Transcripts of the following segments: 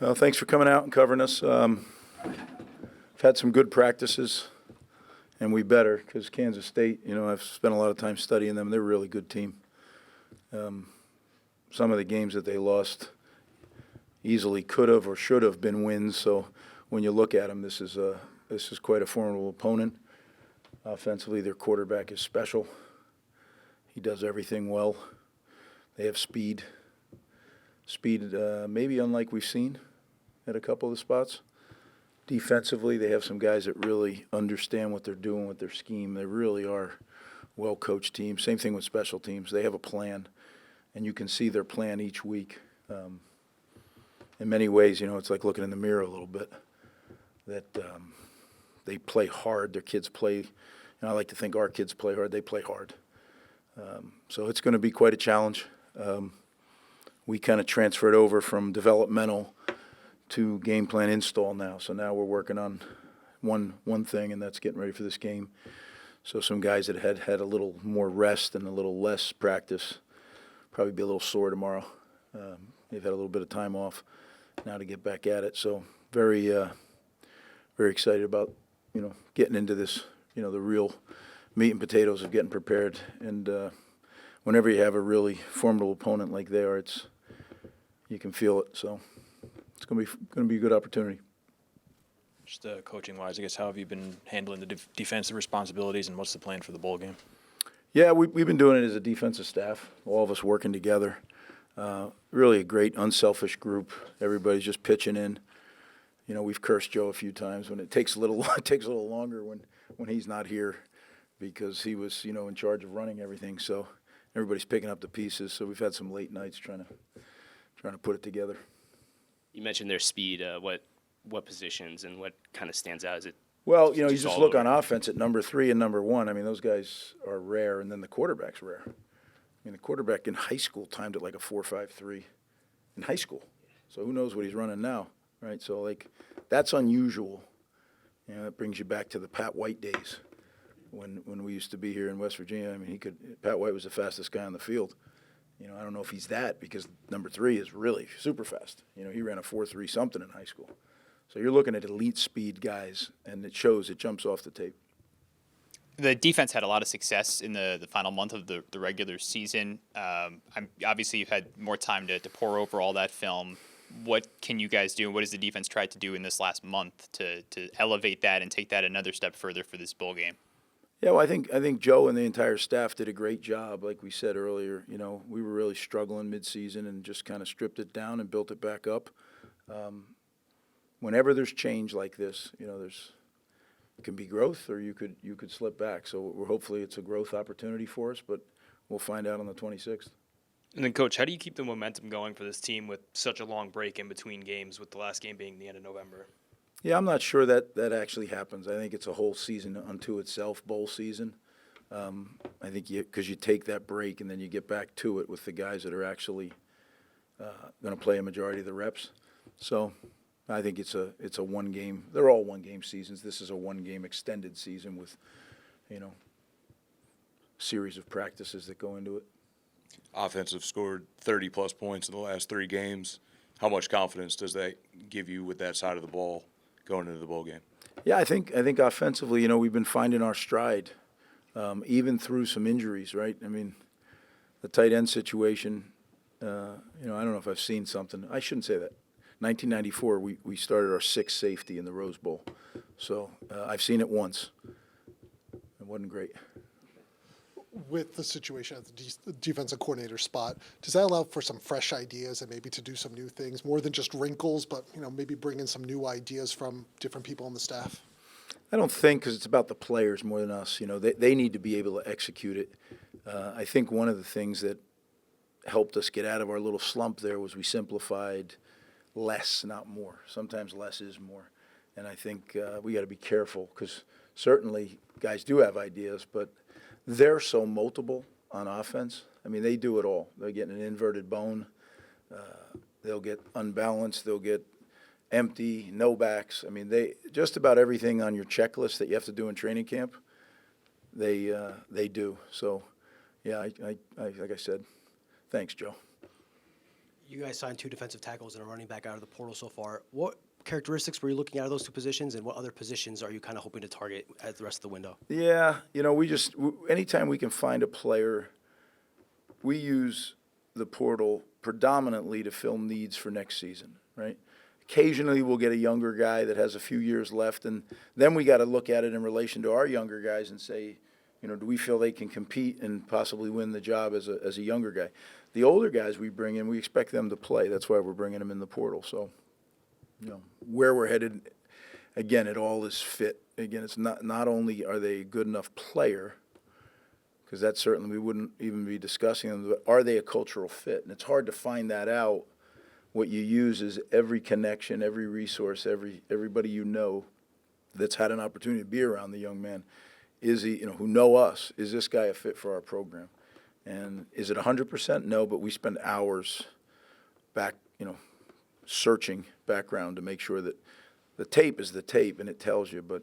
Well, thanks for coming out and covering us. I've had some good practices, and we better because Kansas State, I've spent a lot of time studying them. They're a really good team. Some of the games that they lost easily could have or should have been wins. So when you look at them, this is quite a formidable opponent. Offensively, their quarterback is special. He does everything well. They have speed. Maybe unlike we've seen at a couple of the spots. Defensively, they have some guys that really understand what they're doing with their scheme. They really are well-coached teams. Same thing with special teams. They have a plan, and you can see their plan each week. In many ways, it's like looking in the mirror a little bit. That they play hard. Their kids play. I like to think our kids play hard. They play hard. So it's going to be quite a challenge. We kind of transferred over from developmental to game plan install now. So now we're working on one thing, and that's getting ready for this game. So some guys that had a little more rest and a little less practice probably be a little sore tomorrow. They've had a little bit of time off now to get back at it. So very excited about getting into this. The real meat and potatoes of getting prepared. And whenever you have a really formidable opponent like they are, you can feel it. So it's going to be a good opportunity. Just coaching-wise, I guess, how have you been handling the defensive responsibilities, and what's the plan for the bowl game? Yeah, we've been doing it as a defensive staff, all of us working together. Really a great, unselfish group. Everybody's just pitching in. We've cursed Joe a few times when it takes a little longer when he's not here because he was, in charge of running everything. So everybody's picking up the pieces. So we've had some late nights trying to put it together. You mentioned their speed. What positions and what kind of stands out? Is it? Well, you just look on offense at number 3 and number 1. I mean, those guys are rare, and then the quarterback's rare. I mean, the quarterback in high school timed it like a 4.53 in high school. So who knows what he's running now, right? So, that's unusual. It brings you back to the Pat White days when we used to be here in West Virginia. I mean, Pat White was the fastest guy on the field. I don't know if he's that because number 3 is really super fast. He ran a 4.3 something in high school. So you're looking at elite speed guys, and it jumps off the tape. The defense had a lot of success in the final month of the regular season. Obviously, you've had more time to pour over all that film. What can you guys do? What has the defense tried to do in this last month to elevate that and take that another step further for this bowl game? Yeah, well, I think Joe and the entire staff did a great job. Like we said earlier, we were really struggling midseason and just kind of stripped it down and built it back up. Whenever there's change like this, it can be growth or you could slip back. So hopefully it's a growth opportunity for us, but we'll find out on the 26th. And then, Coach, how do you keep the momentum going for this team with such a long break in between games, with the last game being the end of November? Yeah, I'm not sure that actually happens. I think it's a whole season unto itself, bowl season. I think because you take that break and then you get back to it with the guys that are actually going to play a majority of the reps. So I think it's a one game. They're all one game seasons. This is a one game extended season with, series of practices that go into it. Offense have scored 30-plus points in the last 3 games. How much confidence does that give you with that side of the ball going into the bowl game? Yeah, I think offensively, we've been finding our stride, even through some injuries, right? I mean, the tight end situation, I don't know if I've seen something. I shouldn't say that. 1994, we started our 6th safety in the Rose Bowl. So I've seen it once. It wasn't great. With the situation at the defensive coordinator spot, does that allow for some fresh ideas and maybe to do some new things, more than just wrinkles, but maybe bring in some new ideas from different people on the staff? I don't think, because it's about the players more than us. They need to be able to execute it. I think one of the things that helped us get out of our little slump there was we simplified less, not more. Sometimes less is more. And I think we got to be careful because certainly guys do have ideas, but they're so multiple on offense. I mean, they do it all. They're getting an inverted bone. They'll get unbalanced. They'll get empty, no backs. I mean, they just about everything on your checklist that you have to do in training camp, they do. So, yeah, I like I said, thanks, Joe. You guys signed 2 defensive tackles and a running back out of the portal so far. What characteristics were you looking at of those 2 positions, and what other positions are you kind of hoping to target at the rest of the window? Yeah, anytime we can find a player, we use the portal predominantly to fill needs for next season, right? Occasionally, we'll get a younger guy that has a few years left, and then we got to look at it in relation to our younger guys and say, do we feel they can compete and possibly win the job as a younger guy? The older guys we bring in, we expect them to play. That's why we're bringing them in the portal. So, where we're headed, again, it all is fit. Again, it's not only are they a good enough player, because that certainly we wouldn't even be discussing them, but are they a cultural fit? And it's hard to find that out. What you use is every connection, every resource, everybody that's had an opportunity to be around the young man. Is he, who know us, is this guy a fit for our program? And is it 100%? No, but we spend hours back, searching background to make sure that the tape is the tape and it tells you, but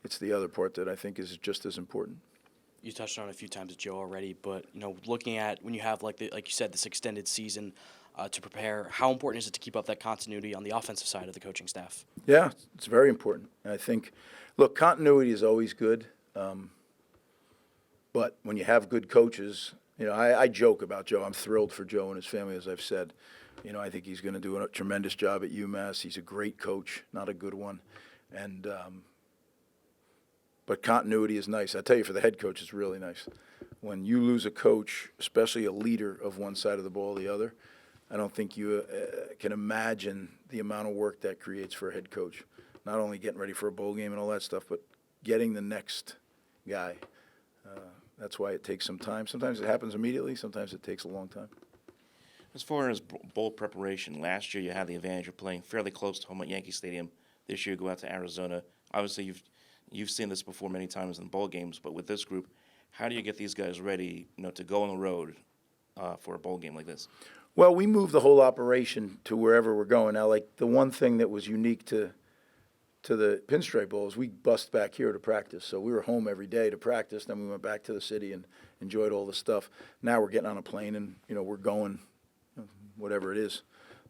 it's the other part that I think is just as important. You touched on it a few times with Joe already, but looking at when you have like you said, this extended season to prepare, how important is it to keep up that continuity on the offensive side of the coaching staff? Yeah, it's very important. And I think, look, continuity is always good, but when you have good coaches, I joke about Joe. I'm thrilled for Joe and his family, as I've said. I think he's going to do a tremendous job at UMass. He's a great coach, not a good one, and. But continuity is nice. I tell you, for the head coach, it's really nice. When you lose a coach, especially a leader of one side of the ball or the other, I don't think you can imagine the amount of work that creates for a head coach. Not only getting ready for a bowl game and all that stuff, but getting the next guy. That's why it takes some time. Sometimes it happens immediately. Sometimes it takes a long time. As far as bowl preparation, last year you had the advantage of playing fairly close to home at Yankee Stadium. This year you go out to Arizona. Obviously, you've seen this before many times in bowl games, but with this group, how do you get these guys ready, to go on the road for a bowl game like this? Well, we moved the whole operation to wherever we're going now. Like the one thing that was unique to the Pinstripe Bowl is we bust back here to practice. So we were home every day to practice. Then we went back to the city and enjoyed all the stuff. Now we're getting on a plane and we're going, whatever it is,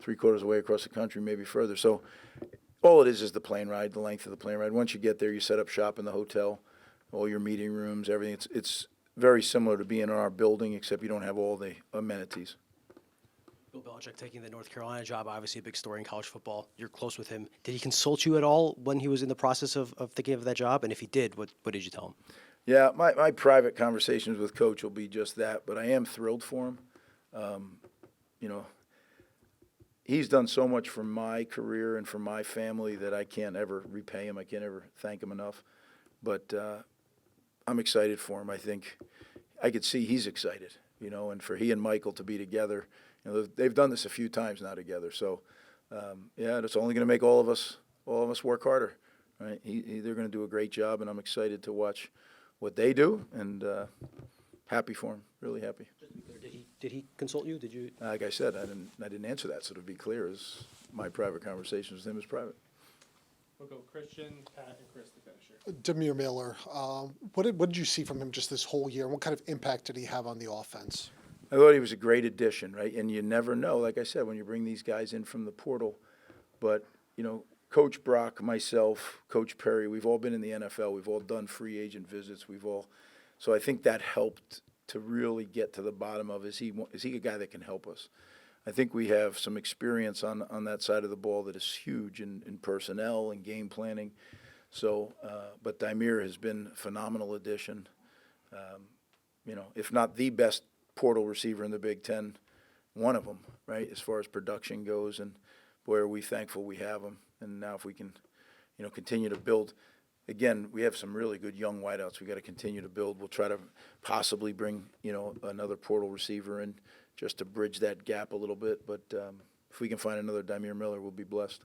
3/4 away across the country, maybe further. So all it is the plane ride, the length of the plane ride. Once you get there, you set up shop in the hotel, all your meeting rooms, everything. It's very similar to being in our building, except you don't have all the amenities. Bill Belichick taking the North Carolina job, obviously a big story in college football. You're close with him. Did he consult you at all when he was in the process of thinking of that job? And if he did, what did you tell him? Yeah, my private conversations with Coach will be just that, but I am thrilled for him. He's done so much for my career and for my family that I can't ever repay him. I can't ever thank him enough. But I'm excited for him. I think I could see he's excited, and for he and Michael to be together. They've done this a few times now together. So, it's only going to make all of us work harder. Right? They're going to do a great job, and I'm excited to watch what they do, and happy for him. Really happy. Did he consult you? Did you? Like I said, I didn't answer that. So to be clear, is my private conversations with him is private. We'll go Christian, Pat, and Chris to finisher. Demir Miller, what did you see from him just this whole year? What kind of impact did he have on the offense? I thought he was a great addition, right? And you never know, like I said, when you bring these guys in from the portal. But, Coach Brock, myself, Coach Perry, we've all been in the NFL. We've all done free agent visits. So I think that helped to really get to the bottom of, is he a guy that can help us? I think we have some experience on that side of the ball that is huge in personnel and game planning. So, but Demir has been a phenomenal addition. If not the best portal receiver in the Big Ten, one of them, right, as far as production goes. And boy, are we thankful we have him. And now if we can, continue to build. Again, we have some really good young wideouts. We got to continue to build. We'll try to possibly bring, another portal receiver in just to bridge that gap a little bit. But if we can find another Demir Miller, we'll be blessed.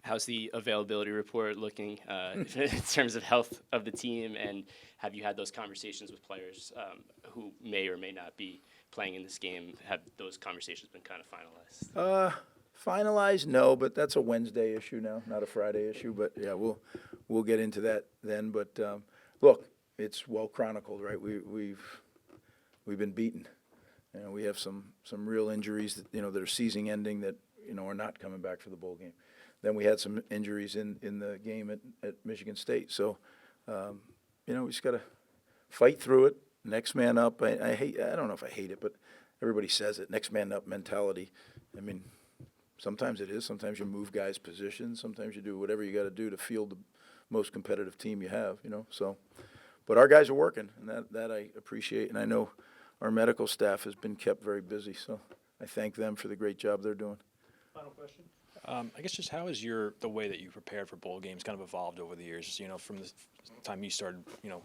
How's the availability report looking in terms of health of the team? And have you had those conversations with players who may or may not be playing in this game? Have those conversations been kind of finalized? Finalized? No, but that's a Wednesday issue now, not a Friday issue. But yeah, we'll get into that then. But look, it's well chronicled, right? We've been beaten, You know, we have some real injuries that, you know, that are season ending that, you know, are not coming back for the bowl game. Then we had some injuries in the game at Michigan State. So, you know, we just got to fight through it. Next man up. I don't know if I hate it, but everybody says it. Next man up mentality. I mean, sometimes it is. Sometimes you move guys' positions. Sometimes you do whatever you got to do to field the most competitive team you have, you know. So, but our guys are working, and that I appreciate. And I know our medical staff has been kept very busy. So I thank them for the great job they're doing. Final question. I guess just how has the way that you prepared for bowl games kind of evolved over the years? You know, from the time you started, you know,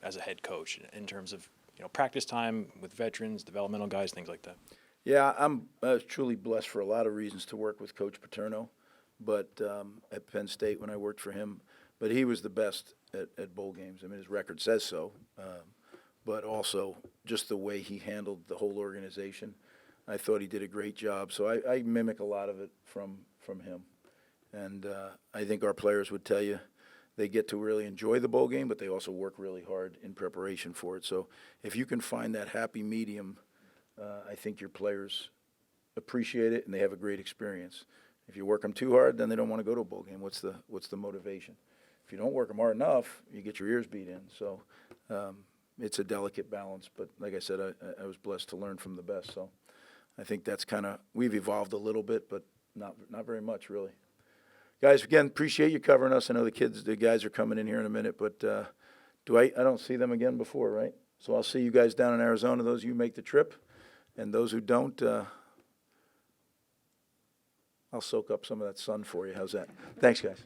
as a head coach, in terms of, you know, practice time with veterans, developmental guys, things like that. Yeah, I was truly blessed for a lot of reasons to work with Coach Paterno, but at Penn State when I worked for him. But he was the best at bowl games. I mean, his record says so. But also just the way he handled the whole organization. I thought he did a great job. So I mimic a lot of it from him. And I think our players would tell you they get to really enjoy the bowl game, but they also work really hard in preparation for it. So if you can find that happy medium, I think your players appreciate it and they have a great experience. If you work them too hard, then they don't want to go to a bowl game. What's the motivation? If you don't work them hard enough, you get your ears beat in. So it's a delicate balance. But like I said, I was blessed to learn from the best. So I think that's kind of, we've evolved a little bit, but not very much really. Guys, again, appreciate you covering us. I know the guys are coming in here in a minute, but I don't see them again before, right? So I'll see you guys down in Arizona, those of you who make the trip. And those who don't, I'll soak up some of that sun for you. How's that? Thanks, guys.